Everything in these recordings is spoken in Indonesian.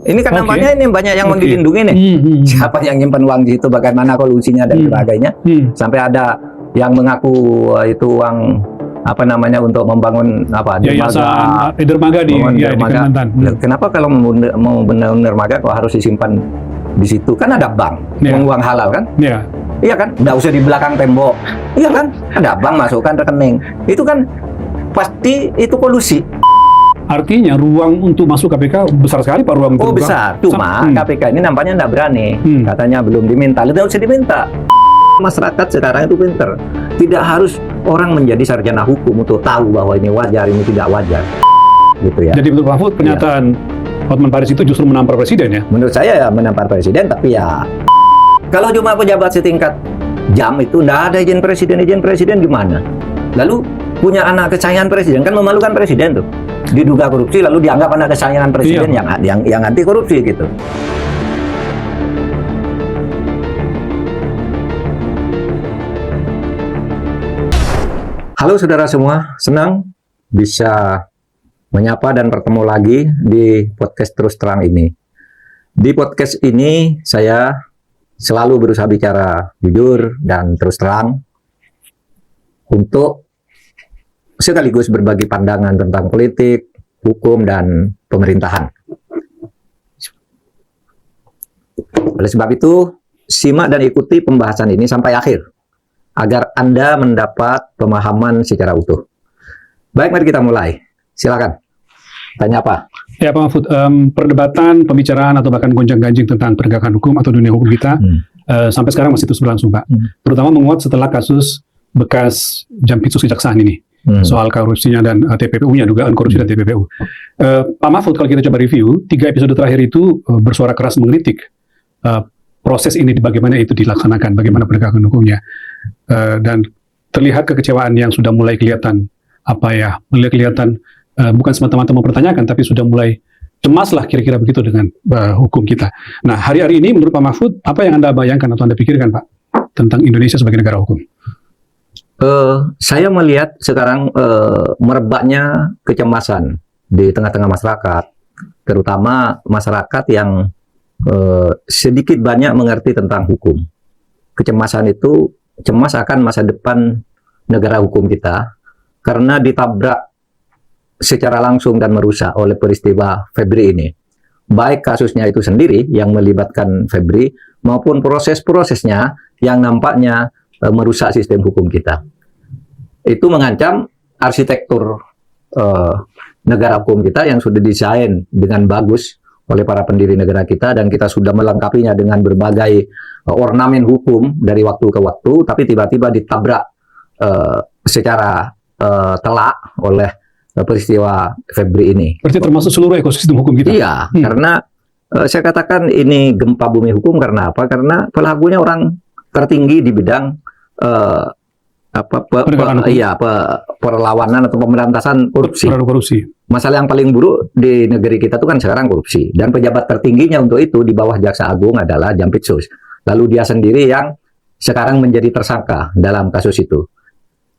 Ini kan nampaknya ini banyak yang menggelindungi nih. Siapa yang nyimpan uang di situ, bagaimana kolusinya dan sebagainya. Sampai ada yang mengaku itu uang apa namanya untuk membangun apa dermaga di Kalimantan. Kenapa kalau mau benar dermaga kok harus disimpan di situ? Kan ada bank, uang halal kan? Iya kan? Nggak usah di belakang tembok. Iya kan? Ada bank, masukkan rekening. Itu kan pasti itu kolusi. Artinya ruang untuk masuk KPK besar sekali Pak, ruang Oh besar, cuma KPK ini nampaknya nggak berani. Katanya belum diminta, tidak usah diminta. Masyarakat sekarang itu pinter. Tidak harus orang menjadi sarjana hukum untuk tahu bahwa ini wajar, ini tidak wajar. Gitu ya. Jadi betul Pak Mahfud, pernyataan Hotman Paris itu justru menampar presiden ya? Menurut saya ya menampar presiden, tapi ya kalau cuma pejabat setingkat jam itu nggak ada izin presiden gimana? Lalu punya anak kesayangan presiden, kan memalukan presiden tuh. Diduga korupsi lalu dianggap anak kesayangan presiden yang anti korupsi gitu. Halo saudara semua, senang bisa menyapa dan bertemu lagi di podcast Terus Terang ini. Di podcast ini saya selalu berusaha bicara jujur dan terus terang untuk sekaligus berbagi pandangan tentang politik, hukum, dan pemerintahan. Oleh sebab itu, simak dan ikuti pembahasan ini sampai akhir, agar Anda mendapat pemahaman secara utuh. Baik, mari kita mulai. Silakan. Tanya apa? Ya Pak Mahfud, perdebatan, pembicaraan, atau bahkan gonjang-ganjing tentang penegakan hukum atau dunia hukum kita sampai sekarang masih terus berlangsung Pak. Terutama menguat setelah kasus bekas Jampitsus Kejaksaan ini. Soal korupsinya dan TPPU-nya, dugaan korupsi dan TPPU. Pak Mahfud, kalau kita coba review, 3 episode terakhir itu bersuara keras mengkritik proses ini, bagaimana itu dilaksanakan, bagaimana penegakan hukumnya. Dan terlihat kekecewaan yang sudah mulai kelihatan, kelihatan bukan semata-mata mempertanyakan, tapi sudah mulai cemas lah kira-kira begitu dengan hukum kita. Nah, hari-hari ini menurut Pak Mahfud, apa yang Anda bayangkan atau Anda pikirkan Pak tentang Indonesia sebagai negara hukum? Saya melihat sekarang merebaknya kecemasan di tengah-tengah masyarakat, terutama masyarakat yang sedikit banyak mengerti tentang hukum. Kecemasan itu cemas akan masa depan negara hukum kita karena ditabrak secara langsung dan merusak oleh peristiwa Febri ini. Baik kasusnya itu sendiri yang melibatkan Febri maupun proses-prosesnya yang nampaknya merusak sistem hukum kita. Itu mengancam arsitektur negara hukum kita yang sudah didesain dengan bagus oleh para pendiri negara kita, dan kita sudah melengkapinya dengan berbagai ornamen hukum dari waktu ke waktu, tapi tiba-tiba ditabrak secara telak oleh peristiwa Febri ini. Berarti termasuk seluruh ekosistem hukum kita? Iya, karena saya katakan ini gempa bumi hukum karena apa? Karena pelakunya orang tertinggi di bidang perlawanan atau pemberantasan korupsi. Masalah yang paling buruk di negeri kita itu kan sekarang korupsi, dan pejabat tertingginya untuk itu di bawah Jaksa Agung adalah Jampitsus. Lalu dia sendiri yang sekarang menjadi tersangka dalam kasus itu.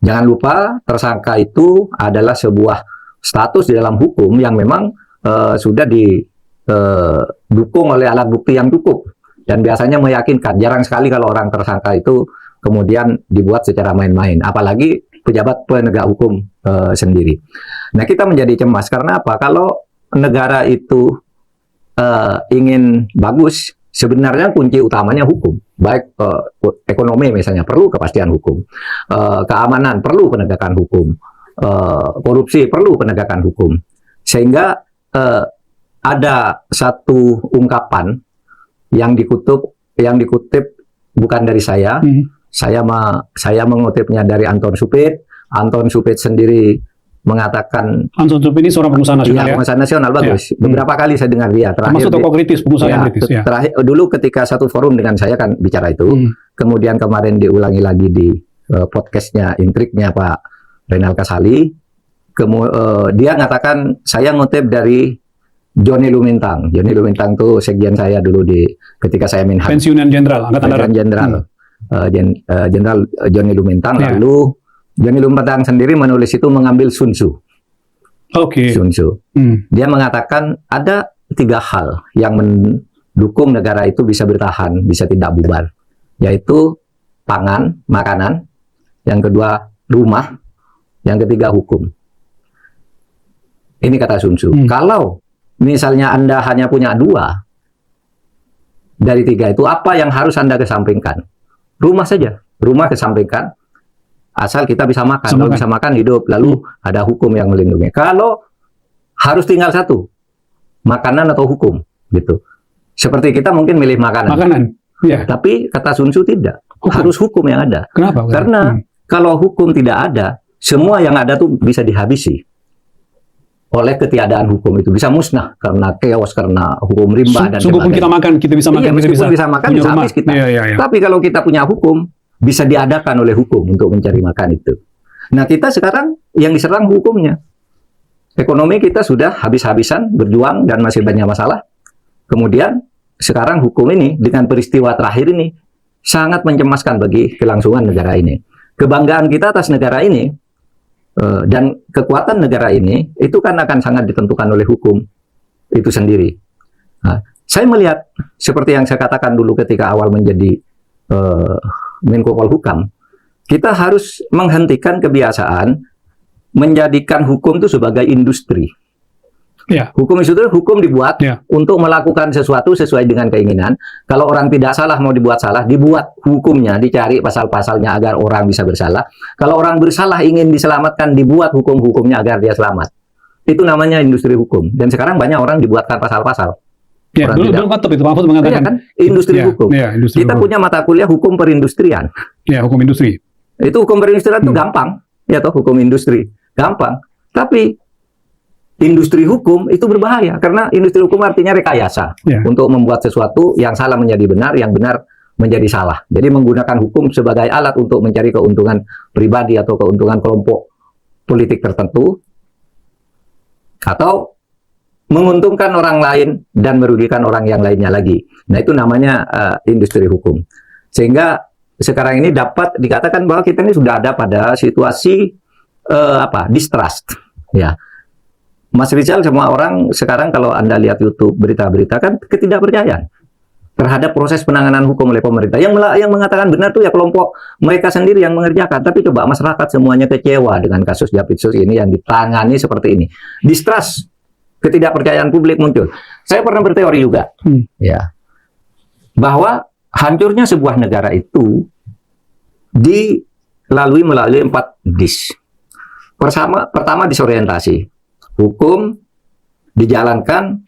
Jangan lupa tersangka itu adalah sebuah status di dalam hukum yang memang sudah didukung oleh alat bukti yang cukup dan biasanya meyakinkan. Jarang sekali kalau orang tersangka itu kemudian dibuat secara main-main, apalagi pejabat penegak hukum sendiri. Nah, kita menjadi cemas karena apa? Kalau negara itu ingin bagus, sebenarnya kunci utamanya hukum. Baik ekonomi misalnya perlu kepastian hukum, keamanan perlu penegakan hukum, korupsi perlu penegakan hukum. Sehingga ada satu ungkapan yang dikutip bukan dari saya. Saya mengutipnya dari Anton Supit. Anton Supit sendiri mengatakan, Anton Supit ini seorang pengusaha nasional, ya, pengusaha nasional bagus. Beberapa kali saya dengar dia. Termasuk tokoh kritis, pengusaha yang kritis. Terakhir dulu ketika satu forum dengan saya kan bicara itu. Kemudian kemarin diulangi lagi di podcastnya Intriknya Pak Renal Kasali. Dia mengatakan, saya ngutip dari Joni Lumintang. Joni Lumintang itu sekjen saya dulu ketika saya Minhag. Pensiunan Jenderal Angkatan Darat. Jenderal Joni Lumintang. Lalu Joni Lumintang sendiri menulis itu mengambil Sun Tzu. Sun Tzu. Dia mengatakan ada tiga hal yang mendukung negara itu bisa bertahan, bisa tidak bubar, yaitu pangan, makanan, yang kedua rumah, yang ketiga hukum. Ini kata Sun Tzu. Kalau misalnya Anda hanya punya 2 dari 3 itu, apa yang harus Anda kesampingkan? Rumah saja. Rumah kesampingkan, asal kita bisa makan. Kalau bisa makan, hidup. Lalu ada hukum yang melindungi. Kalau harus tinggal 1, makanan atau hukum, gitu. Seperti kita mungkin milih makanan. Makanan, ya. Tapi kata Sun Tzu tidak. Harus hukum yang ada. Kenapa? Karena kalau hukum tidak ada, semua yang ada tuh bisa dihabisi oleh ketiadaan hukum. Itu bisa musnah karena chaos, karena hukum rimba dan sungguh pun kita makan, kita bisa makan, meskipun bisa makan, bisa habis kita. Tapi kalau kita punya hukum, bisa diadakan oleh hukum untuk mencari makan itu. Nah, kita sekarang yang diserang hukumnya. Ekonomi kita sudah habis-habisan berjuang dan masih banyak masalah. Kemudian sekarang hukum ini dengan peristiwa terakhir ini sangat mencemaskan bagi kelangsungan negara ini. Kebanggaan kita atas negara ini dan kekuatan negara ini itu kan akan sangat ditentukan oleh hukum itu sendiri. Nah, saya melihat seperti yang saya katakan dulu ketika awal menjadi Menko Polhukam, kita harus menghentikan kebiasaan menjadikan hukum itu sebagai industri. Ya. Hukum itu hukum dibuat untuk melakukan sesuatu sesuai dengan keinginan. Kalau orang tidak salah mau dibuat salah, dibuat hukumnya, dicari pasal-pasalnya agar orang bisa bersalah. Kalau orang bersalah ingin diselamatkan, dibuat hukum-hukumnya agar dia selamat. Itu namanya industri hukum. Dan sekarang banyak orang dibuatkan pasal-pasal. Ya, dulu Pak itu Mahfud mengatakan kan? Industri hukum. Ya, industri kita hukum. punya mata kuliah hukum perindustrian. Ya, hukum industri. Itu hukum perindustrian itu gampang, ya toh, hukum industri gampang. Tapi industri hukum itu berbahaya karena industri hukum artinya rekayasa untuk membuat sesuatu yang salah menjadi benar, yang benar menjadi salah. Jadi menggunakan hukum sebagai alat untuk mencari keuntungan pribadi atau keuntungan kelompok politik tertentu, atau menguntungkan orang lain dan merugikan orang yang lainnya lagi. Nah, itu namanya industri hukum. Sehingga sekarang ini dapat dikatakan bahwa kita ini sudah ada pada situasi distrust, ya. Mas Rizal, semua orang sekarang kalau Anda lihat YouTube berita-berita kan ketidakpercayaan terhadap proses penanganan hukum oleh pemerintah. Yang mengatakan benar tuh ya kelompok mereka sendiri yang mengerjakan. Tapi coba masyarakat semuanya kecewa dengan kasus Japitsus ini yang ditangani seperti ini. Distrust, ketidakpercayaan publik muncul. Saya pernah berteori juga, ya, bahwa hancurnya sebuah negara itu melalui 4 dis. Pertama disorientasi. Hukum dijalankan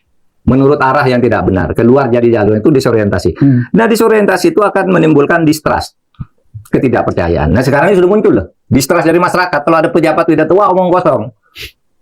menurut arah yang tidak benar, keluar jadi jalur itu disorientasi. Nah, disorientasi itu akan menimbulkan distrust, ketidakpercayaan. Nah, sekarang ini sudah muncul loh, distrust dari masyarakat. Kalau ada pejabat pidato tua omong kosong,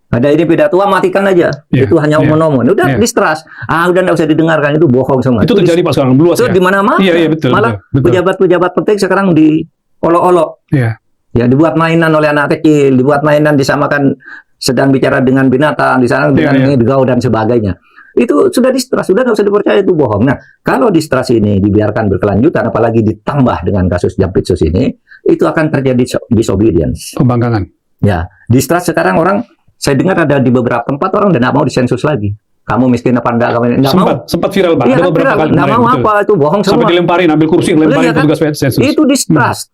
ada ini pidato tua matikan aja, itu hanya omong-omong. Udah distrust, udah nggak usah didengarkan, itu bohong semua. Itu terjadi pas sekarang luas ya. Di mana-mana. Betul, malah pejabat-pejabat penting sekarang diolok-olok. Ya, dibuat mainan oleh anak kecil, dibuat mainan disamakan sedang bicara dengan binatang, di sana dengan gau dan sebagainya. Itu sudah distrust, sudah nggak usah dipercaya, itu bohong. Nah, kalau distrust ini dibiarkan berkelanjutan, apalagi ditambah dengan kasus Japitsus ini, itu akan terjadi disobedience. Pembangkangan. Ya, distrust sekarang orang, saya dengar ada di beberapa tempat orang tidak mau disensus lagi. Kamu miskin apa enggak? Kamu enggak mau. Sempat viral, Pak. Ada beberapa kali. Enggak mau apa, itu bohong semua. Sampai dilemparin, ambil kursi, lemparin petugas sensus. Itu distrust.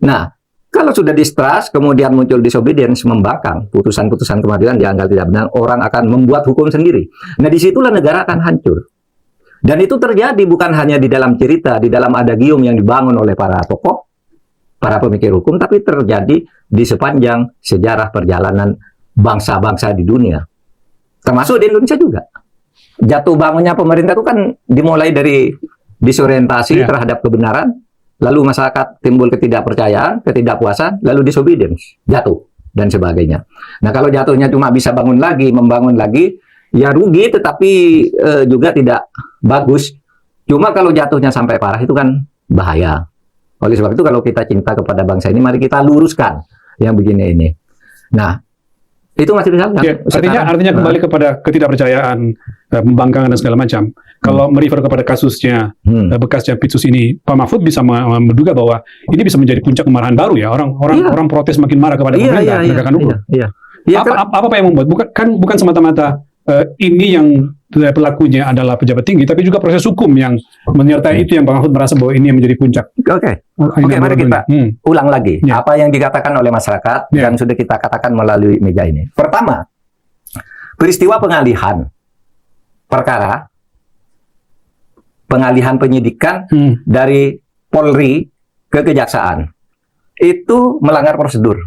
Nah, kalau sudah distrust, kemudian muncul disobedience, membangkang, putusan-putusan pengadilan dianggap tidak benar, orang akan membuat hukum sendiri. Nah, disitulah negara akan hancur. Dan itu terjadi bukan hanya di dalam cerita, di dalam adagium yang dibangun oleh para tokoh, para pemikir hukum, tapi terjadi di sepanjang sejarah perjalanan bangsa-bangsa di dunia. Termasuk di Indonesia juga. Jatuh bangunnya pemerintah itu kan dimulai dari disorientasi terhadap kebenaran, lalu masyarakat timbul ketidakpercayaan, ketidakpuasan, lalu disobedience, jatuh, dan sebagainya. Nah, kalau jatuhnya cuma bisa bangun lagi, membangun lagi, ya rugi, tetapi juga tidak bagus. Cuma kalau jatuhnya sampai parah, itu kan bahaya. Oleh sebab itu, kalau kita cinta kepada bangsa ini, mari kita luruskan yang begini ini. Nah, itu masih bisa. Artinya kembali kepada ketidakpercayaan, pembangkangan dan segala macam. Kalau merefer kepada kasusnya bekas Japitsus ini, Pak Mahfud bisa menduga bahwa ini bisa menjadi puncak kemarahan baru ya. Orang protes makin marah kepada pemerintah penegakan hukum. Apa yang membuat? Bukan semata-mata ini yang pelakunya adalah pejabat tinggi, tapi juga proses hukum yang menyertai itu yang Bang Mahfud merasa bahwa ini yang menjadi puncak. Oke, Ini mari kita ulang lagi Ya. apa yang dikatakan oleh masyarakat Ya. dan sudah kita katakan melalui meja ini. Pertama, peristiwa pengalihan perkara, pengalihan penyidikan dari Polri ke Kejaksaan itu melanggar prosedur.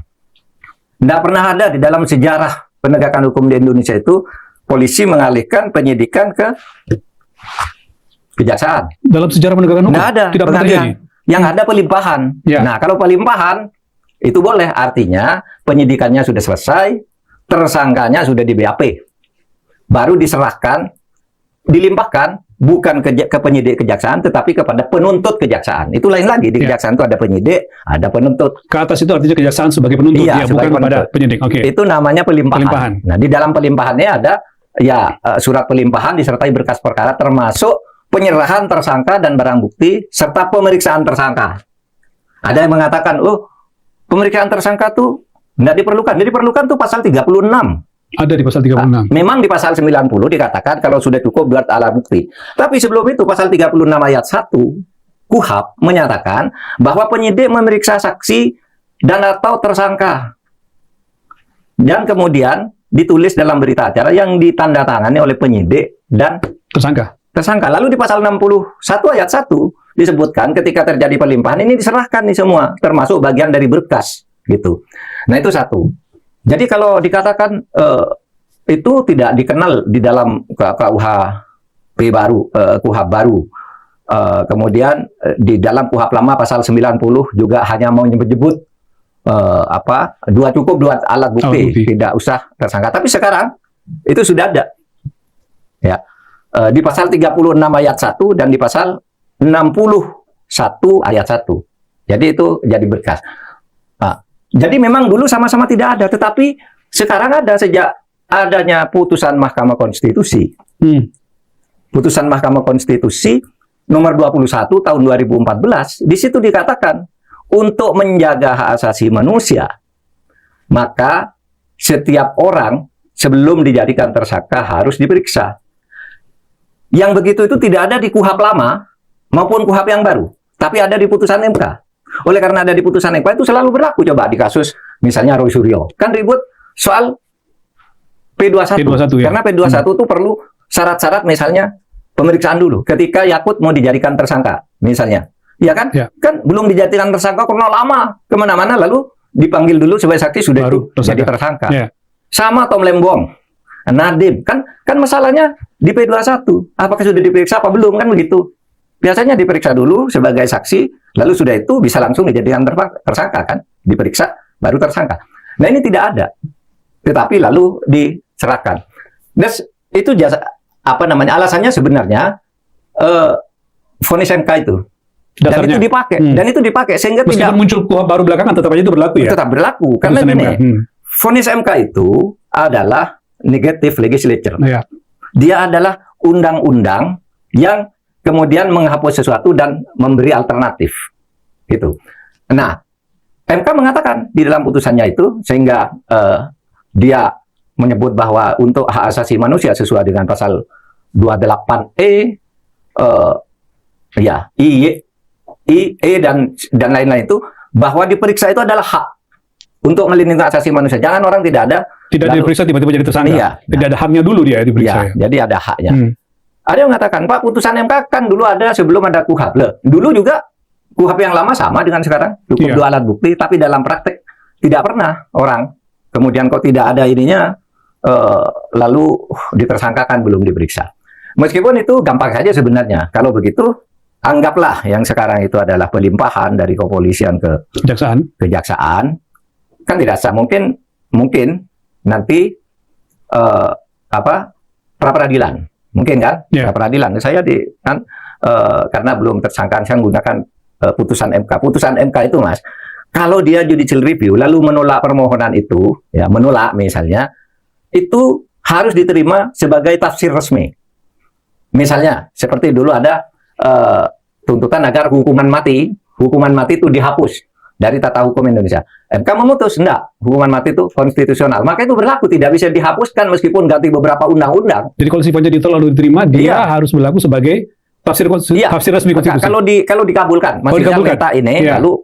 Tidak pernah ada di dalam sejarah penegakan hukum di Indonesia itu polisi mengalihkan penyidikan ke Kejaksaan. Dalam sejarah penegakan hukum Nggak ada tidak pernah pengalihan. terjadi. Yang ada pelimpahan. Ya. Nah, kalau pelimpahan itu boleh, artinya penyidikannya sudah selesai, tersangkanya sudah di BAP, baru diserahkan, dilimpahkan bukan ke penyidik kejaksaan, tetapi kepada penuntut kejaksaan. Itu lain lagi, di Ya. kejaksaan itu ada penyidik, ada penuntut. Ke atas itu artinya kejaksaan sebagai penuntut, Iya, ya, sebagai bukan kepada penuntut. penyidik. Oke. Itu namanya pelimpahan. Pelimpahan. Nah, di dalam pelimpahannya ada surat pelimpahan disertai berkas perkara termasuk penyerahan tersangka dan barang bukti serta pemeriksaan tersangka. Ada yang mengatakan, pemeriksaan tersangka tuh nggak diperlukan. Jadi diperlukan tuh pasal 36. Ada di pasal 36. Memang di pasal 90 dikatakan kalau sudah cukup buat alat bukti. Tapi sebelum itu pasal 36 ayat 1 KUHP menyatakan bahwa penyidik memeriksa saksi dan atau tersangka. Dan kemudian ditulis dalam berita acara yang ditandatangani oleh penyidik dan tersangka. Lalu di pasal 61 ayat 1 disebutkan ketika terjadi pelimpahan ini diserahkan nih semua, termasuk bagian dari berkas gitu. Nah, itu satu. Jadi kalau dikatakan itu tidak dikenal di dalam KUHP baru, KUHP baru. Kemudian di dalam KUHP lama pasal 90 juga hanya mau menyebut dua alat bukti, tidak usah tersangka. Tapi sekarang itu sudah ada. Ya. Di pasal 36 ayat 1 dan di pasal 61 ayat 1. Jadi itu jadi berkas. Jadi memang dulu sama-sama tidak ada, tetapi sekarang ada sejak adanya putusan Mahkamah Konstitusi. Putusan Mahkamah Konstitusi nomor 21 tahun 2014, di situ dikatakan untuk menjaga hak asasi manusia, maka setiap orang sebelum dijadikan tersangka harus diperiksa. Yang begitu itu tidak ada di KUHP lama maupun KUHP yang baru, tapi ada di putusan MK. Oleh karena ada di putusan MK itu selalu berlaku. Coba di kasus misalnya Roy Suryo, kan ribut soal P21. Ya. Karena P21 itu perlu syarat-syarat misalnya pemeriksaan dulu. Ketika Yakut mau dijadikan tersangka, misalnya. Ya kan? Ya. Kan belum dijadikan tersangka karena lama kemana-mana, lalu dipanggil dulu sebagai saksi sudah baru jadi tersangka. Ya. Sama Tom Lembong, Nadiem, kan masalahnya di P21. Apakah sudah diperiksa apa belum, kan begitu. Biasanya diperiksa dulu sebagai saksi, lalu sudah itu bisa langsung dijadikan tersangka, kan? Diperiksa baru tersangka. Nah, ini tidak ada. Tetapi lalu diserahkan. Dan itu alasannya sebenarnya vonis MK itu. Dan itu dipakai. Dan itu dipakai sehingga meskipun tidak muncul KUHP baru belakangan tetap aja itu berlaku ya. Tetap berlaku karena gini. Vonis MK itu adalah negative legislature. Ya. Dia adalah undang-undang yang kemudian menghapus sesuatu dan memberi alternatif. Gitu. Nah, MK mengatakan di dalam putusannya itu sehingga dia menyebut bahwa untuk hak asasi manusia sesuai dengan pasal 28E I, E dan lain-lain itu bahwa diperiksa itu adalah hak untuk melindungi asasi manusia. Jangan orang tidak diperiksa tiba-tiba jadi tersangka. Iya, tidak ada haknya dulu dia diperiksa. Jadi ada haknya. Ada yang mengatakan, Pak, putusan MK kan dulu ada sebelum ada KUHP. Dulu juga KUHP yang lama sama dengan sekarang, cukup dua alat bukti, tapi dalam praktek tidak pernah orang kemudian kok tidak ada ininya lalu ditersangkakan belum diperiksa. Meskipun itu gampang saja sebenarnya. Kalau begitu anggaplah yang sekarang itu adalah pelimpahan dari kepolisian ke kejaksaan. Kan tidak sah. Mungkin nanti pra peradilan. Mungkin kan? Pra peradilan. Saya karena belum tersangka, saya menggunakan putusan MK. Putusan MK itu, Mas, kalau dia judicial review lalu menolak permohonan itu, ya menolak misalnya, itu harus diterima sebagai tafsir resmi. Misalnya, seperti dulu ada tuntutan agar hukuman mati itu dihapus. dari tata hukum Indonesia. MK memutus, enggak, hukuman mati itu konstitusional. Maka itu berlaku, tidak bisa dihapuskan meskipun ganti beberapa undang-undang. Jadi kalau sifatnya ditolak lalu diterima, dia harus berlaku sebagai tafsir resmi konstitusi. Kalau dikabulkan, maksudnya minta ini, lalu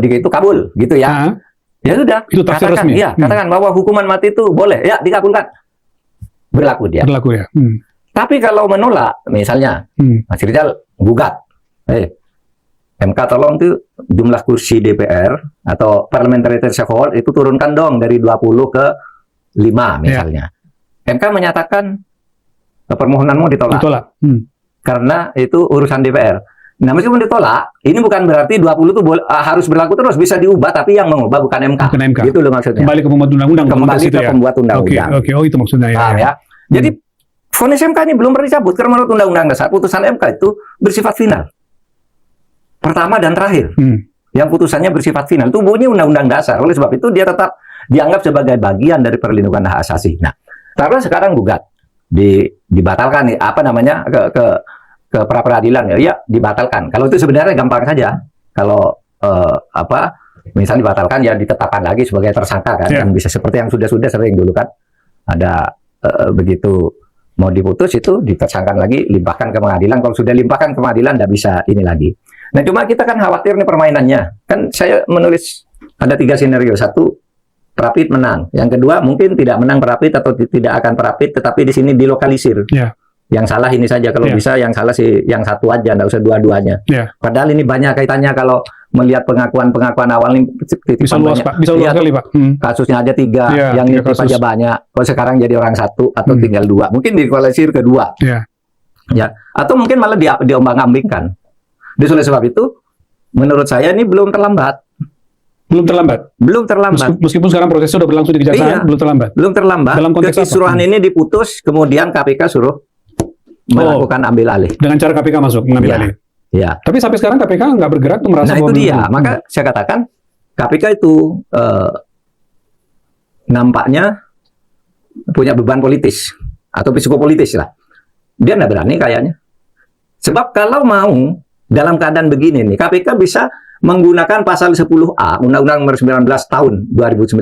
itu kabul, gitu ya. Ya sudah, itu tafsir katakan, resmi. Katakan bahwa hukuman mati itu boleh, ya dikabulkan. Berlaku dia. Berlaku ya. Tapi kalau menolak, misalnya, Mas Rizal gugat, MK tolong tuh jumlah kursi DPR atau parliamentary threshold itu turunkan dong dari 20 ke 5 misalnya. MK menyatakan permohonanmu ditolak. Karena itu urusan DPR. Nah, meskipun ditolak, ini bukan berarti 20 itu harus berlaku terus, bisa diubah, tapi yang mengubah bukan MK. Gitu loh maksudnya. Kembali ke pembuat undang-undang. Kembali ke pembuat undang-undang. Oke, oh itu maksudnya ya. Jadi vonis MK ini belum pernah dicabut karena menurut Undang-Undang Dasar putusan MK itu bersifat final. Pertama dan terakhir. Yang putusannya bersifat final itu bunyi Undang-Undang Dasar. Oleh sebab itu dia tetap dianggap sebagai bagian dari perlindungan hak asasi. Nah, karena sekarang gugat dibatalkan ke pra peradilan ya dibatalkan. Kalau itu sebenarnya gampang saja. Kalau misalnya dibatalkan ya ditetapkan lagi sebagai tersangka kan, yang bisa seperti yang sudah sering dulu kan ada begitu mau diputus itu ditersangkan lagi, limpahkan ke pengadilan. Kalau sudah limpahkan ke pengadilan tidak bisa ini lagi. Nah, cuma kita kan khawatir nih permainannya. Kan saya menulis ada 3 skenario. 1, Prapit menang. Yang kedua, mungkin tidak menang Prapit atau tidak akan Prapit, tetapi di sini dilokalisir. Yang salah ini saja, kalau bisa yang salah sih yang satu aja, tidak usah dua-duanya. Padahal ini banyak kaitannya kalau melihat pengakuan awal ini bisa luas Pak, bisa luas sekali Pak. Kasusnya aja 3, yang nitip aja banyak. Kalau sekarang jadi orang 1 atau tinggal 2, mungkin dilokalisir ke 2. Ya, atau mungkin malah diombang-ambingkan. Oleh sebab itu, menurut saya ini belum terlambat. Belum terlambat. Meskipun sekarang prosesnya sudah berlangsung di kejaksaan, belum terlambat. Belum terlambat. Dalam konteks kekisruhan ini diputus, kemudian KPK suruh melakukan ambil alih. Dengan cara KPK masuk mengambil alih. Ya. Tapi sampai sekarang KPK nggak bergerak tuh merasa. Nah itu dia. Maka saya katakan KPK itu nampaknya punya beban politis atau psikopolitis lah. Dia nggak berani kayaknya. Sebab kalau mau dalam keadaan begini nih, KPK bisa menggunakan pasal 10A Undang-Undang Nomor 19 tahun 2019.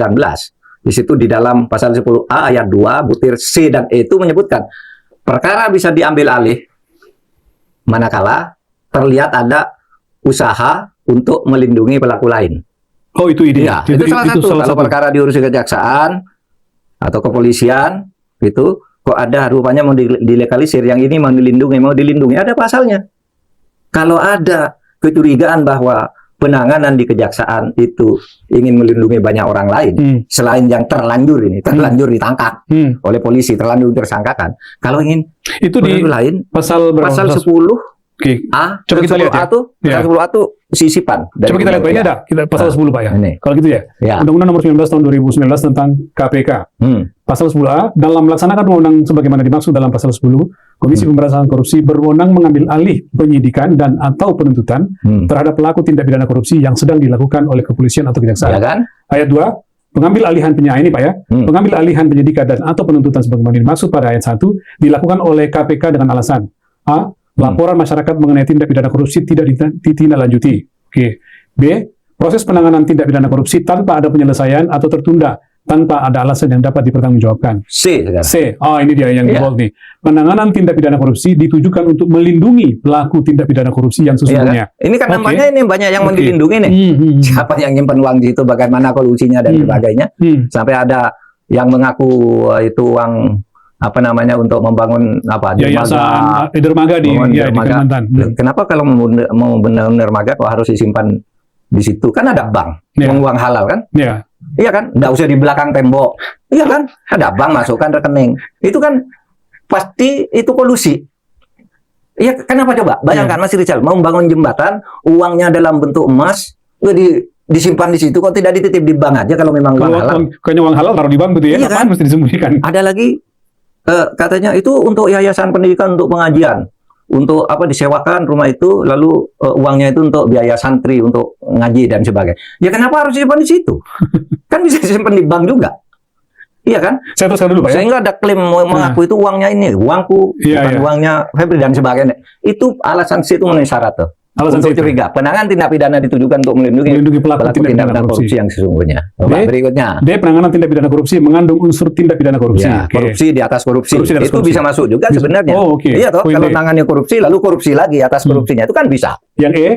Di situ di dalam pasal 10A ayat 2 butir C dan E itu menyebutkan perkara bisa diambil alih manakala terlihat ada usaha untuk melindungi pelaku lain. Oh, itu ide. Ya, itu salah satu. Kalau perkara diurus kejaksaan atau kepolisian, itu kok ada rupanya mau dilegalisir, yang ini mau dilindungi, ada pasalnya. Kalau ada kecurigaan bahwa penanganan di kejaksaan itu ingin melindungi banyak orang lain, selain yang terlanjur ditangkap oleh polisi, terlanjur tersangkakan. Kalau ingin itu di lain, pasal 10 A, coba kita lihat ya. Pasal 10A itu sisipan. Coba kita lihat Pak, ini ada pasal 10 Pak ya. Kalau gitu ya. Undang-Undang Nomor 19 tahun 2019 tentang KPK. Pasal 10A, dalam melaksanakan wewenang sebagaimana dimaksud dalam pasal 10, Komisi Pemberantasan Korupsi berwenang mengambil alih penyidikan dan atau penuntutan terhadap pelaku tindak pidana korupsi yang sedang dilakukan oleh kepolisian atau kejaksaan. Ya kan? Ayat 2, pengambil alihan ini Pak ya. Pengambil alihan penyidikan dan atau penuntutan sebagaimana dimaksud pada ayat 1 dilakukan oleh KPK dengan alasan A, laporan masyarakat mengenai tindak pidana korupsi tidak ditindaklanjuti. Oke. B, proses penanganan tindak pidana korupsi tanpa ada penyelesaian atau tertunda tanpa ada alasan yang dapat dipertanggungjawabkan. C. Ini dia yang di bold nih. Penanganan tindak pidana korupsi ditujukan untuk melindungi pelaku tindak pidana korupsi yang sesungguhnya. Ini kan nampaknya ini banyak yang mau dilindungi nih. Siapa yang nyimpen uang di situ, bagaimana kolusinya dan sebagainya. Sampai ada yang mengaku itu uang untuk membangun dermaga di Kalimantan. Kenapa kalau mau benar dermaga kok harus disimpan di situ? Kan ada bank, uang halal kan? Iya kan? Nggak usah di belakang tembok. Iya kan? Ada bank, masukkan rekening. Itu kan pasti itu kolusi. Iya, kenapa coba? Bayangkan Mas Rizal mau membangun jembatan, uangnya dalam bentuk emas, disimpan di situ, kok tidak dititip di bank aja kalau memang uang halal? Kayaknya uang halal taruh di bank gitu ya? Iya kan? Mesti disembunyikan. Ada lagi katanya itu untuk yayasan pendidikan, untuk pengajian, untuk disewakan rumah itu, lalu uangnya itu untuk biaya santri, untuk ngaji dan sebagainya. Ya kenapa harus disimpan di situ? Kan bisa disimpan di bank juga. Iya kan? Saya teruskan dulu Pak ya. Sehingga ada klaim mengaku itu uangnya ini, uangku, bukan uangnya Febri dan sebagainya. Itu alasan situ memenuhi syarat tuh. Alasan untuk itu. curiga. Penanganan tindak pidana ditujukan untuk melindungi Pelaku tindak pidana korupsi yang sesungguhnya. Coba D. berikutnya. D. Penanganan tindak pidana korupsi mengandung unsur tindak pidana korupsi. Ya, Oke. korupsi di atas korupsi. Korupsi di atas Itu korupsi. bisa masuk juga Bisa. sebenarnya. Oh, oke. Iya toh, Poin kalau D. tangannya korupsi lalu korupsi lagi atas korupsinya itu kan bisa. Yang E.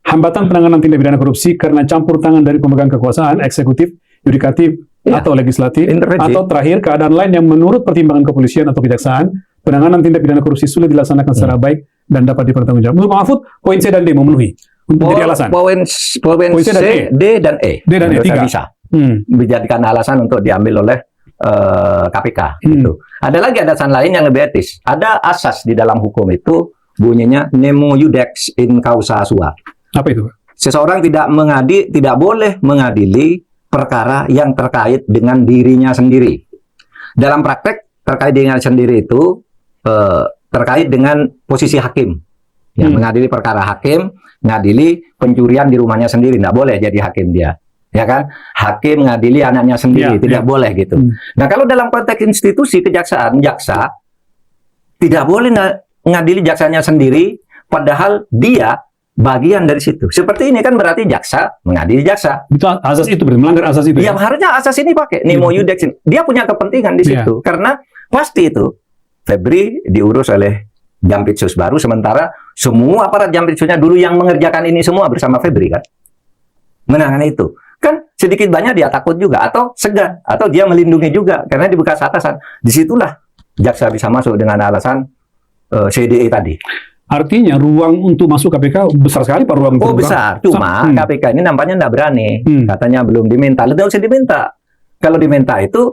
Hambatan penanganan tindak pidana korupsi karena campur tangan dari pemegang kekuasaan, eksekutif, yudikatif, Ya. atau legislatif. Intervensi. Atau terakhir, keadaan lain yang menurut pertimbangan kepolisian atau kejaksaan, penanganan tindak pidana korupsi sulit dilaksanakan secara baik dan dapat dipertanggungjawabkan. Menurut Pak Mahfud, poin C dan D memenuhi untuk jadi alasan. Poin Poin C C, dan E. D dan E. D dan E, Menurut saya 3. bisa Hmm. dijadikan alasan untuk diambil oleh KPK. Hmm. Gitu. Ada lagi alasan lain yang lebih etis. Ada asas di dalam hukum itu bunyinya nemo iudex in causa sua. Apa itu, Pak? Seseorang tidak boleh mengadili perkara yang terkait dengan dirinya sendiri. Dalam praktek terkait dengan sendiri itu terkait dengan posisi hakim. Ya, mengadili perkara hakim, ngadili pencurian di rumahnya sendiri, nggak boleh jadi hakim dia. Ya kan? Hakim ngadili anaknya sendiri, Ya, tidak boleh gitu. Nah, kalau dalam konteks institusi kejaksaan, jaksa tidak boleh ngadili jaksanya sendiri, padahal dia bagian dari situ. Seperti ini kan berarti jaksa mengadili jaksa. Itu asas itu berarti melanggar asas itu. Yang harusnya asas ini pakai nemo iudex. Dia punya kepentingan di Iya. situ karena pasti itu Febri diurus oleh Jampitsus baru, sementara semua aparat Jampitsusnya dulu yang mengerjakan ini semua bersama Febri kan menangani itu. Kan sedikit banyak dia takut juga atau segan atau dia melindungi juga karena di bekas atasan. Disitulah jaksa bisa masuk dengan alasan CDE tadi. Artinya ruang untuk masuk KPK besar sekali Pak, ruang Oh terbuka. besar, cuma KPK ini nampaknya nggak berani. Katanya belum diminta, tidak usah diminta. Kalau diminta itu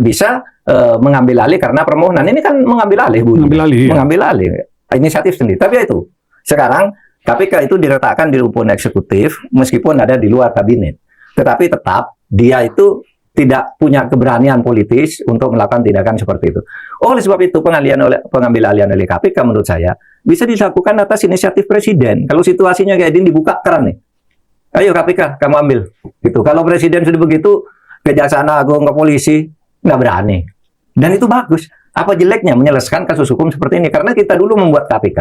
bisa mengambil alih karena permohonan. Ini kan mengambil alih, Bu. Mengambil alih. Inisiatif sendiri. Tapi itu, sekarang KPK itu diletakkan di rumpun eksekutif meskipun ada di luar kabinet. Tetapi tetap dia itu tidak punya keberanian politis untuk melakukan tindakan seperti itu. Oleh sebab itu pengambil alihan oleh KPK menurut saya bisa dilakukan atas inisiatif presiden. Kalau situasinya kayak ini dibuka keran nih. Ayo KPK kamu ambil. Gitu. Kalau presiden sudah begitu, Kejaksaan Agung ke polisi nggak berani. Dan itu bagus. Apa jeleknya menyelesaikan kasus hukum seperti ini? Karena kita dulu membuat KPK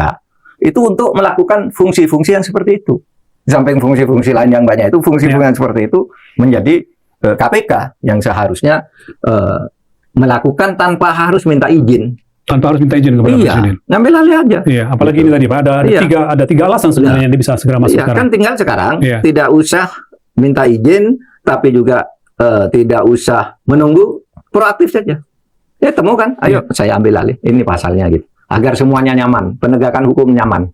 itu untuk melakukan fungsi-fungsi yang seperti itu. Di samping fungsi-fungsi lain yang banyak itu, fungsi-fungsi yang seperti itu menjadi KPK yang seharusnya melakukan tanpa harus minta izin. Tanpa harus minta izin kepada presiden. Ngambil alih aja. Iya, apalagi ini tadi Pak, ada tiga alasan sebenarnya yang dia bisa segera masuk sekarang. Kan tinggal sekarang tidak usah minta izin, tapi juga tidak usah menunggu, proaktif saja. Ya temukan, ayo saya ambil alih. Ini pasalnya gitu. Agar semuanya nyaman, penegakan hukum nyaman.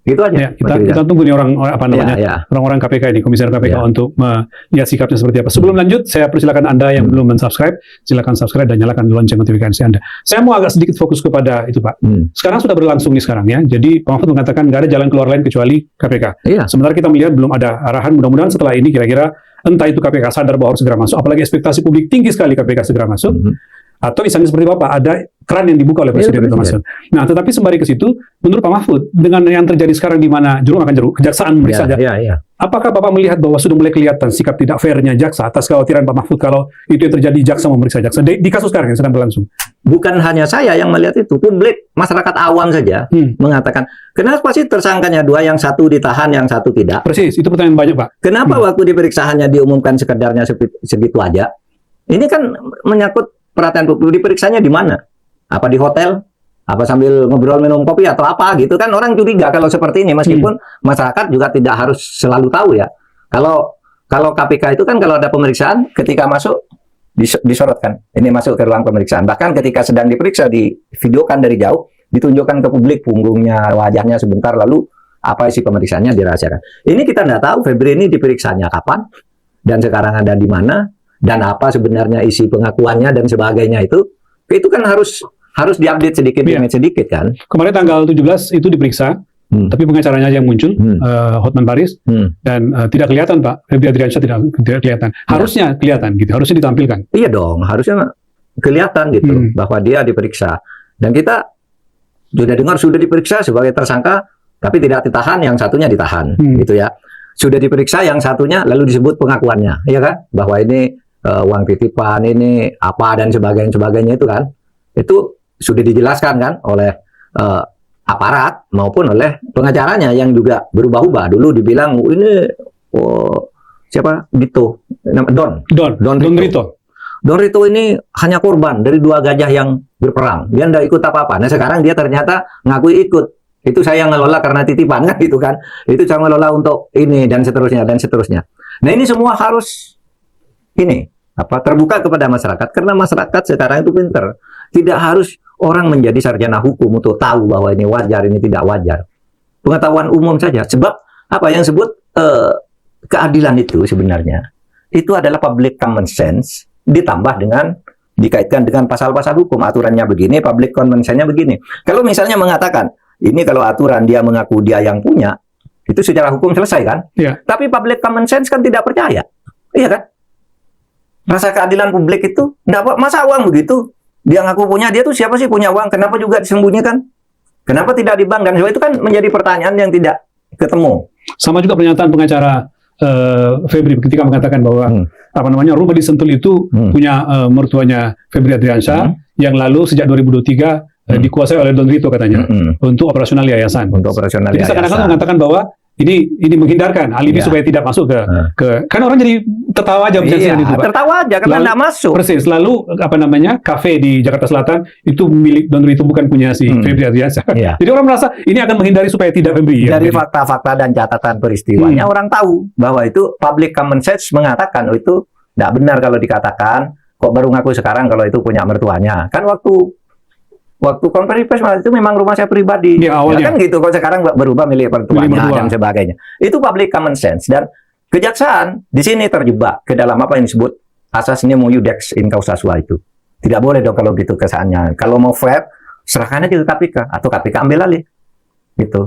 Gitu aja. Kita tunggu nih orang-orang KPK ini, komisar KPK untuk melihat sikapnya seperti apa. Sebelum lanjut, saya persilakan Anda yang belum men-subscribe, silakan subscribe dan nyalakan lonceng notifikasi Anda. Saya mau agak sedikit fokus kepada itu, Pak. Sekarang sudah berlangsung nih sekarang ya. Jadi Pak Mahfud mengatakan nggak ada jalan keluar lain kecuali KPK. Sementara kita melihat belum ada arahan. Mudah-mudahan setelah ini kira-kira entah itu KPK sadar bahwa harus segera masuk, apalagi ekspektasi publik tinggi sekali KPK segera masuk. Atau misalnya seperti Bapak, ada keran yang dibuka oleh Presiden itu masuk. Nah, tetapi sembari ke situ, menurut Pak Mahfud, dengan yang terjadi sekarang di mana juru akan jeruk, kejaksaan memeriksa apakah Bapak melihat bahwa sudah mulai kelihatan sikap tidak fairnya jaksa atas kekhawatiran Pak Mahfud kalau itu yang terjadi jaksa memeriksa jaksa di kasus sekarang yang sedang berlangsung? Bukan hanya saya yang melihat itu, publik, masyarakat awam saja mengatakan, kenapa sih tersangkanya dua, yang satu ditahan, yang satu tidak? Persis, itu pertanyaan banyak, Pak. Kenapa waktu diperiksa hanya diumumkan sekedarnya segitu aja? Ini kan menyangkut perhatian publik. Diperiksanya di mana? Apa di hotel? Apa sambil ngobrol minum kopi atau apa gitu kan? Orang curiga kalau seperti ini, meskipun masyarakat juga tidak harus selalu tahu ya. Kalau KPK itu kan kalau ada pemeriksaan ketika masuk disorotkan. Ini masuk ke ruang pemeriksaan. Bahkan ketika sedang diperiksa divideokan dari jauh, ditunjukkan ke publik punggungnya, wajahnya sebentar, lalu apa isi pemeriksaannya dirahasiakan. Ini kita nggak tahu Febri ini diperiksanya kapan dan sekarang ada di mana. Dan apa sebenarnya isi pengakuannya dan sebagainya itu kan harus diupdate sedikit demi sedikit kan. Kemarin tanggal 17 itu diperiksa, tapi pengacaranya yang muncul, Hotman Paris, dan tidak kelihatan Pak, Febri Adriansyah tidak kelihatan. Harusnya kelihatan gitu, harusnya ditampilkan. Iya dong, harusnya kelihatan gitu bahwa dia diperiksa. Dan kita sudah dengar sudah diperiksa sebagai tersangka, tapi tidak ditahan, yang satunya ditahan, gitu ya. Sudah diperiksa yang satunya, lalu disebut pengakuannya, ya kan, bahwa ini uang titipan ini apa dan sebagainya itu kan, itu sudah dijelaskan kan oleh aparat maupun oleh pengacaranya yang juga berubah-ubah. Dulu dibilang ini siapa? Dito, Don Rito. Don Rito ini hanya korban dari 2 gajah yang berperang. Dia tidak ikut apa-apa. Nah sekarang dia ternyata ngakui ikut. Itu saya ngelola karena titipan kan gitu kan. Itu saya ngelola untuk ini dan seterusnya dan seterusnya. Nah ini semua harus terbuka kepada masyarakat karena masyarakat sekarang itu pinter. Tidak harus orang menjadi sarjana hukum untuk tahu bahwa ini wajar, ini tidak wajar. Pengetahuan umum saja. Sebab apa yang disebut keadilan itu sebenarnya itu adalah public common sense ditambah dengan dikaitkan dengan pasal-pasal hukum. Aturannya begini, public common sense-nya begini. Kalau misalnya mengatakan ini kalau aturan dia mengaku dia yang punya, itu secara hukum selesai kan? Ya. Tapi public common sense kan tidak percaya. Iya kan? Rasa keadilan publik itu enggak, masa uang begitu? Dia ngaku punya, dia tuh siapa sih punya uang? Kenapa juga disembunyikan? Kenapa tidak dibangkan? Itu kan menjadi pertanyaan yang tidak ketemu. Sama juga pernyataan pengacara Febri ketika mengatakan bahwa rumah di Sentul itu punya mertuanya Febri Adriansyah yang lalu sejak 2023 dikuasai oleh Don Rito katanya untuk operasional yayasan. Jadi seakan-akan mengatakan bahwa ini menghindarkan alibi supaya tidak masuk ke kan orang jadi tertawa aja itu, Pak. Tertawa aja karena tidak masuk. Persis. Lalu kafe di Jakarta Selatan itu milik Don Rito, bukan punya si Febri Adriansyah. Jadi orang merasa ini akan menghindari supaya tidak Febri. Dari fakta-fakta dan catatan peristiwanya orang tahu bahwa itu public common sense mengatakan itu tidak benar kalau dikatakan kok baru ngaku sekarang kalau itu punya mertuanya. Kan waktu konferensi pers itu memang rumah saya pribadi. Ya, kan gitu. Kalau sekarang berubah milik mertuanya dan sebagainya. Itu public common sense. Dan kejaksaan di sini terjebak ke dalam apa yang disebut asas nemo iudex in causa sua itu. Tidak boleh dong kalau gitu kesannya. Kalau mau fair, serahkan aja ke KPK atau KPK ambil alih. Gitu.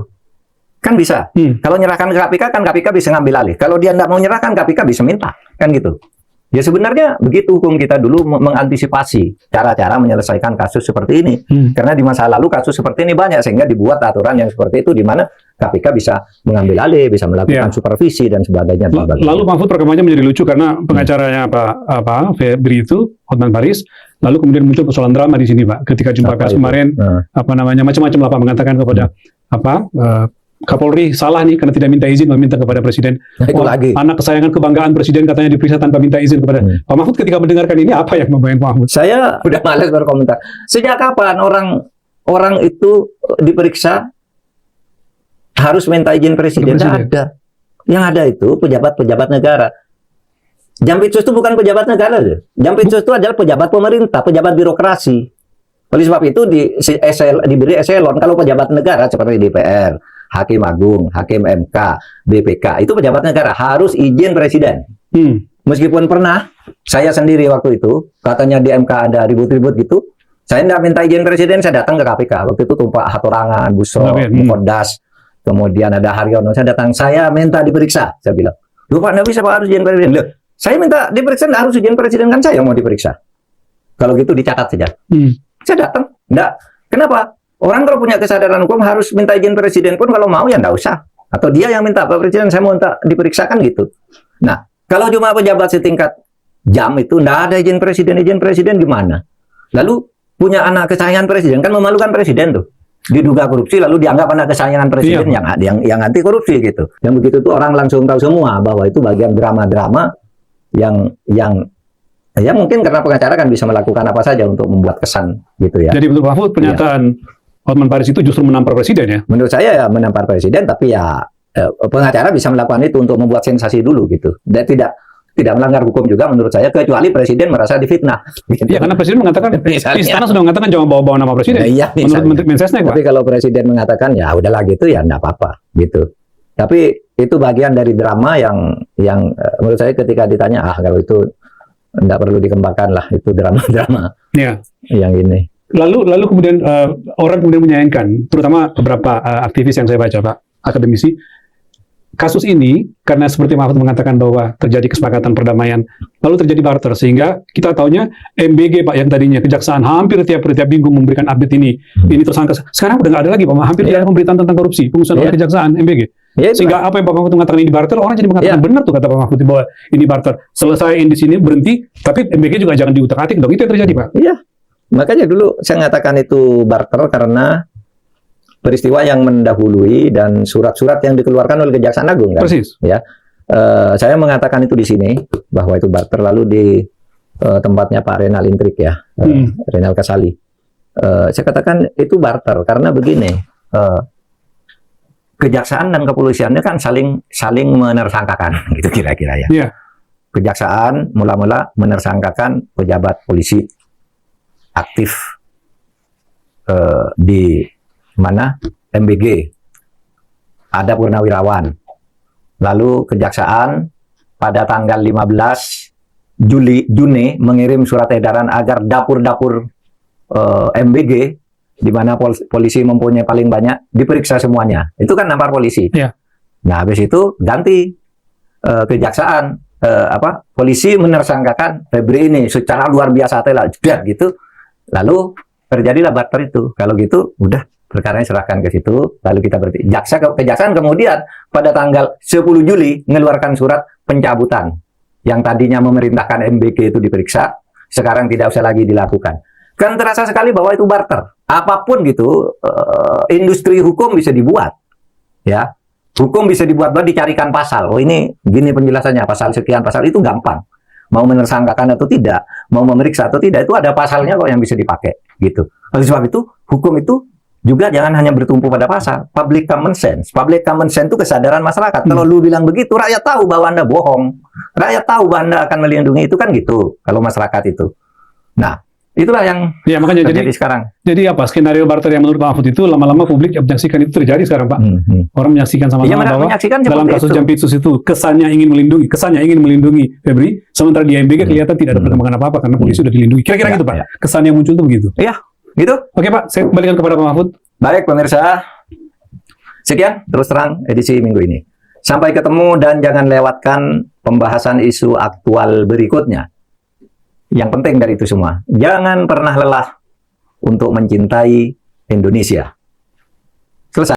Kan bisa. Kalau nyerahkan ke KPK kan KPK bisa ngambil alih. Kalau dia tidak mau nyerahkan, KPK bisa minta. Kan gitu. Ya sebenarnya begitu hukum kita dulu mengantisipasi cara-cara menyelesaikan kasus seperti ini. Karena di masa lalu kasus seperti ini banyak sehingga dibuat aturan yang seperti itu di mana KPK bisa mengambil alih, bisa melakukan supervisi dan sebagainya. Lalu Mahfud perkembangannya menjadi lucu karena pengacaranya Pak Febri itu Hotman Paris, lalu kemudian muncul persoalan drama di sini, Pak. Ketika jumpa pers kemarin macam-macam lah Pak mengatakan kepada Kapolri salah nih karena tidak minta izin, meminta kepada Presiden. Anak kesayangan kebanggaan Presiden katanya diperiksa tanpa minta izin kepada Pak Mahfud. Ketika mendengarkan ini apa yang membayang Pak Mahfud? Saya udah malas berkomentar. Sejak kapan orang itu diperiksa harus minta izin Presiden? Tidak ada. Yang ada itu pejabat-pejabat negara. Jampitsus itu bukan pejabat negara. Jampitsus itu adalah pejabat pemerintah, pejabat birokrasi. Oleh sebab itu diberi eselon. Kalau pejabat negara seperti DPR, Hakim Agung, Hakim MK, BPK, itu pejabat negara harus izin Presiden. Meskipun pernah saya sendiri waktu itu katanya di MK ada ribut-ribut gitu, saya tidak minta izin Presiden, saya datang ke KPK. Waktu itu Tumpak Hatorangan, Busro, Mukodas, kemudian ada Haryono, saya datang, saya minta diperiksa. Saya bilang, loh Pak, tidak bisa Pak, harus izin Presiden. Loh, saya minta diperiksa, tidak harus izin Presiden, kan saya yang mau diperiksa. Kalau gitu dicatat saja. Saya datang, enggak. Kenapa? Orang kalau punya kesadaran hukum harus minta izin Presiden pun kalau mau ya enggak usah. Atau dia yang minta, Pak Presiden saya mau minta diperiksakan gitu. Nah, kalau cuma pejabat setingkat jam itu enggak ada izin Presiden gimana? Lalu punya anak kesayangan Presiden, kan memalukan Presiden tuh. Diduga korupsi lalu dianggap anak kesayangan Presiden yang anti korupsi gitu. Yang begitu tuh orang langsung tahu semua bahwa itu bagian drama-drama yang ya mungkin karena pengacara kan bisa melakukan apa saja untuk membuat kesan gitu ya. Jadi menurut Pak Mahfud pernyataan Hotman Paris itu justru menampar Presiden ya? Menurut saya ya menampar Presiden, tapi ya pengacara bisa melakukan itu untuk membuat sensasi dulu gitu. Dan tidak melanggar hukum juga menurut saya, kecuali Presiden merasa difitnah. Gitu. Ya karena Presiden mengatakan, istana sudah mengatakan jangan bawa-bawa nama Presiden. Iya, menurut Menteri Mensesnek. Tapi kalau Presiden mengatakan ya udahlah gitu ya enggak apa-apa gitu. Tapi itu bagian dari drama yang menurut saya ketika ditanya kalau itu enggak perlu dikembangkan lah, itu drama-drama yang ini. Lalu kemudian orang kemudian menyayangkan, terutama beberapa aktivis yang saya baca, Pak, akademisi, kasus ini karena seperti Mahfud mengatakan bahwa terjadi kesepakatan perdamaian, lalu terjadi barter, sehingga kita taunya MBG, Pak, yang tadinya kejaksaan hampir tiap minggu memberikan update ini tersangka, sekarang udah nggak ada lagi, Pak, hampir tidak ada pemberitaan tentang korupsi, pengusuhan oleh kejaksaan MBG. Sehingga apa yang Pak Mahfud mengatakan ini barter, orang jadi mengatakan benar tuh kata Pak Mahfud bahwa ini barter. Selesaiin di sini berhenti, tapi MBG juga jangan diutak-atik dong. Itu yang terjadi, Pak. Iya. Makanya dulu saya mengatakan itu barter karena peristiwa yang mendahului dan surat-surat yang dikeluarkan oleh Kejaksaan Agung kan. Persis. Ya, saya mengatakan itu di sini bahwa itu barter, lalu di tempatnya Pak Renal Intrik ya, Renal Kasali. Saya katakan itu barter karena begini, kejaksaan dan kepolisiannya kan saling menersangkakan, gitu kira-kira ya. Iya. Kejaksaan mula-mula menersangkakan pejabat polisi aktif di mana MBG, ada purnawirawan. Lalu kejaksaan pada tanggal 15 Juni mengirim surat edaran agar dapur-dapur MBG di mana polisi mempunyai paling banyak diperiksa semuanya. Itu kan nampar polisi. Iya. Nah, habis itu ganti kejaksaan polisi menersangkakan Febri ini secara luar biasa telah gitu. Lalu terjadilah barter itu. Kalau gitu udah perkaranya serahkan ke situ, lalu kita kejaksaan kemudian pada tanggal 10 Juli mengeluarkan surat pencabutan yang tadinya memerintahkan MBG itu diperiksa, sekarang tidak usah lagi dilakukan. Kan terasa sekali bahwa itu barter. Apapun gitu, industri hukum bisa dibuat, ya. Hukum bisa dibuat-buat, dicarikan pasal. Oh ini gini penjelasannya, pasal sekian, pasal itu gampang. Mau menersangkakan atau tidak, mau memeriksa atau tidak, itu ada pasalnya kok yang bisa dipakai, gitu. Oleh sebab itu, hukum itu juga jangan hanya bertumpu pada pasal. Public common sense. Public common sense itu kesadaran masyarakat. Kalau lu bilang begitu, rakyat tahu bahwa Anda bohong. Rakyat tahu bahwa Anda akan melindungi, itu kan gitu. Kalau masyarakat itu. Nah, itulah yang ya, makanya terjadi sekarang. Jadi apa, skenario barter yang menurut Pak Mahfud itu lama-lama publik menyaksikan itu terjadi sekarang, Pak. Orang menyaksikan sama-sama bahwa dalam kasus Jampitsus itu kesannya ingin melindungi Febri, sementara di MBG kelihatan tidak ada perkembangan apa-apa karena polisi sudah dilindungi. Kira-kira gitu, Pak. Ya. Kesan yang muncul itu begitu. Iya, gitu. Oke, Pak, saya kembalikan kepada Pak Mahfud. Baik, pemirsa. Sekian terus terang edisi minggu ini. Sampai ketemu dan jangan lewatkan pembahasan isu aktual berikutnya. Yang penting dari itu semua, jangan pernah lelah untuk mencintai Indonesia.